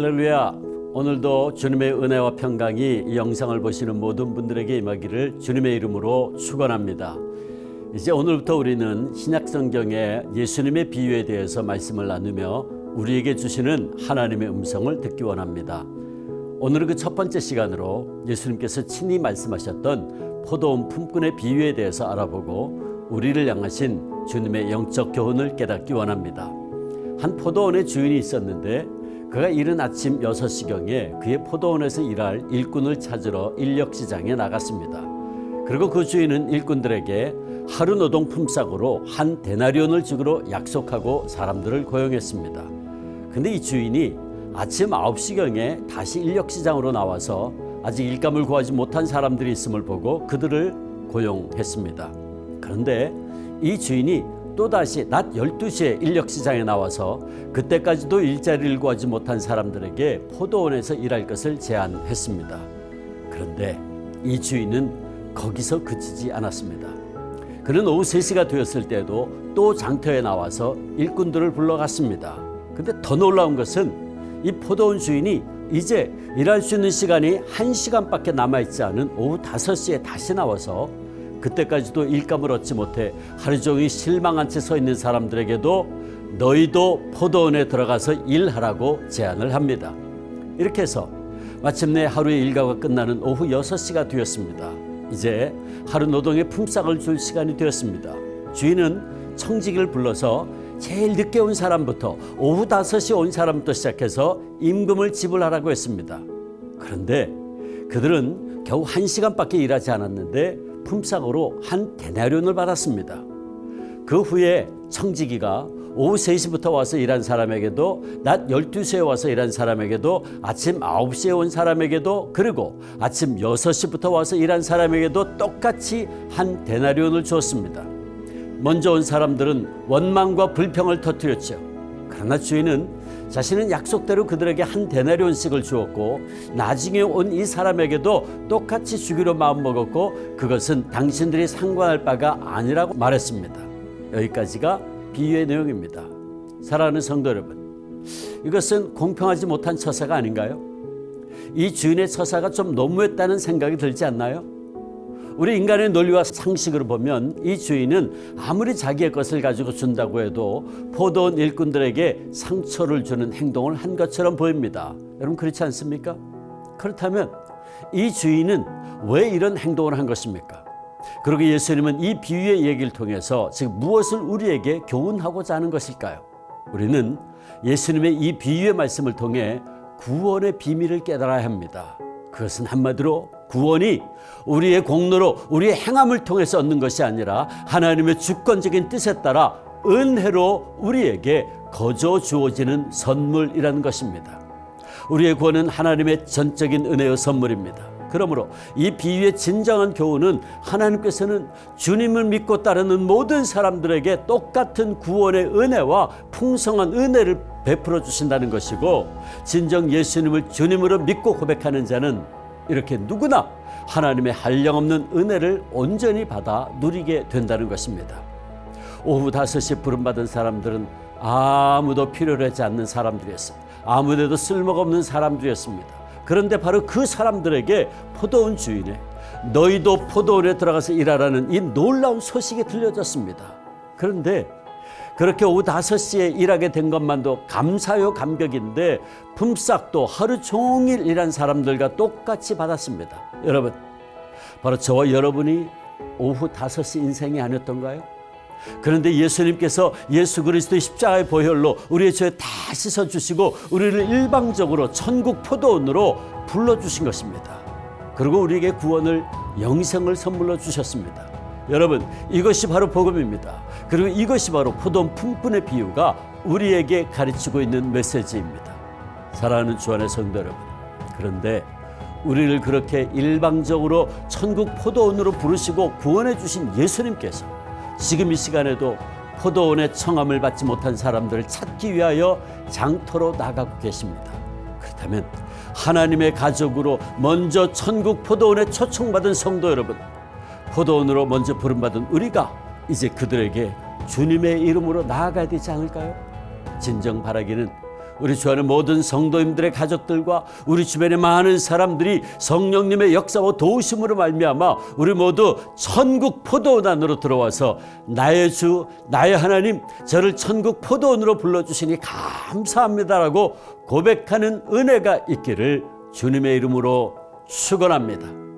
할렐루야. 오늘도 주님의 은혜와 평강이 이 영상을 보시는 모든 분들에게 임하기를 주님의 이름으로 축원합니다. 이제 오늘부터 우리는 신약성경의 예수님의 비유에 대해서 말씀을 나누며 우리에게 주시는 하나님의 음성을 듣기 원합니다. 오늘은 그 첫 번째 시간으로 예수님께서 친히 말씀하셨던 포도원 품꾼의 비유에 대해서 알아보고 우리를 향하신 주님의 영적 교훈을 깨닫기 원합니다. 한 포도원의 주인이 있었는데 그가 이른 아침 6시경에 그의 포도원에서 일할 일꾼을 찾으러 인력시장에 나갔습니다. 그리고 그 주인은 일꾼들에게 하루 노동 품삯으로 한 데나리온을 주기로 약속하고 사람들을 고용했습니다. 근데 이 주인이 아침 9시경에 다시 인력시장으로 나와서 아직 일감을 구하지 못한 사람들이 있음을 보고 그들을 고용했습니다. 그런데 이 주인이 또다시 낮 12시에 인력시장에 나와서 그때까지도 일자리를 구하지 못한 사람들에게 포도원에서 일할 것을 제안했습니다. 그런데 이 주인은 거기서 그치지 않았습니다. 그는 오후 3시가 되었을 때도 또 장터에 나와서 일꾼들을 불러갔습니다. 근데 더 놀라운 것은 이 포도원 주인이 이제 일할 수 있는 시간이 1시간밖에 남아있지 않은 오후 5시에 다시 나와서 그때까지도 일감을 얻지 못해 하루 종일 실망한 채 서 있는 사람들에게도 너희도 포도원에 들어가서 일하라고 제안을 합니다. 이렇게 해서 마침내 하루의 일과가 끝나는 오후 6시가 되었습니다. 이제 하루 노동의 품삯을 줄 시간이 되었습니다. 주인은 청지기를 불러서 제일 늦게 온 사람부터 오후 5시에 온 사람부터 시작해서 임금을 지불하라고 했습니다. 그런데 그들은 겨우 1시간밖에 일하지 않았는데 품삯으로 한 데나리온을 받았습니다. 그 후에 청지기가 오후 3시부터 와서 일한 사람에게도 낮 12시에 와서 일한 사람에게도 아침 9시에 온 사람에게도 그리고 아침 6시부터 와서 일한 사람에게도 똑같이 한 데나리온을 주었습니다. 먼저 온 사람들은 원망과 불평을 터뜨렸죠. 그러나 주인은 자신은 약속대로 그들에게 한 데나리온씩을 주었고 나중에 온 이 사람에게도 똑같이 주기로 마음먹었고 그것은 당신들이 상관할 바가 아니라고 말했습니다. 여기까지가 비유의 내용입니다. 사랑하는 성도 여러분, 이것은 공평하지 못한 처사가 아닌가요? 이 주인의 처사가 좀 너무했다는 생각이 들지 않나요? 우리 인간의 논리와 상식으로 보면 이 주인은 아무리 자기의 것을 가지고 준다고 해도 포도원 일꾼들에게 상처를 주는 행동을 한 것처럼 보입니다. 여러분 그렇지 않습니까? 그렇다면 이 주인은 왜 이런 행동을 한 것입니까? 그리고 예수님은 이 비유의 얘기를 통해서 지금 무엇을 우리에게 교훈하고자 하는 것일까요? 우리는 예수님의 이 비유의 말씀을 통해 구원의 비밀을 깨달아야 합니다. 그것은 한마디로 구원이 우리의 공로로 우리의 행함을 통해서 얻는 것이 아니라 하나님의 주권적인 뜻에 따라 은혜로 우리에게 거저 주어지는 선물이라는 것입니다. 우리의 구원은 하나님의 전적인 은혜의 선물입니다. 그러므로 이 비유의 진정한 교훈은 하나님께서는 주님을 믿고 따르는 모든 사람들에게 똑같은 구원의 은혜와 풍성한 은혜를 베풀어 주신다는 것이고 진정 예수님을 주님으로 믿고 고백하는 자는 이렇게 누구나 하나님의 한량없는 은혜를 온전히 받아 누리게 된다는 것입니다. 오후 5시에 부름받은 사람들은 아무도 필요로 하지 않는 사람들이었어요. 아무데도 쓸모가 없는 사람들이었습니다. 그런데 바로 그 사람들에게 포도원 주인의 너희도 포도원에 들어가서 일하라는 이 놀라운 소식이 들려졌습니다. 그런데 그렇게 오후 5시에 일하게 된 것만도 감사요 감격인데 품삯도 하루 종일 일한 사람들과 똑같이 받았습니다. 여러분, 바로 저와 여러분이 오후 5시 인생이 아니었던가요? 그런데 예수님께서 예수 그리스도의 십자가의 보혈로 우리의 죄 다 씻어주시고 우리를 일방적으로 천국 포도원으로 불러주신 것입니다. 그리고 우리에게 구원을 영생을 선물로 주셨습니다. 여러분, 이것이 바로 복음입니다. 그리고 이것이 바로 포도원 품꾼의 비유가 우리에게 가르치고 있는 메시지입니다. 사랑하는 주 안의 성도 여러분, 그런데 우리를 그렇게 일방적으로 천국 포도원으로 부르시고 구원해 주신 예수님께서 지금 이 시간에도 포도원의 청함을 받지 못한 사람들을 찾기 위하여 장터로 나가고 계십니다. 그렇다면 하나님의 가족으로 먼저 천국 포도원에 초청받은 성도 여러분, 포도원으로 먼저 부름받은 우리가 이제 그들에게 주님의 이름으로 나아가야 되지 않을까요? 진정 바라기는 우리 주 안에 모든 성도님들의 가족들과 우리 주변의 많은 사람들이 성령님의 역사와 도우심으로 말미암아 우리 모두 천국 포도원 안으로 들어와서 나의 주 나의 하나님 저를 천국 포도원으로 불러주시니 감사합니다라고 고백하는 은혜가 있기를 주님의 이름으로 축원합니다.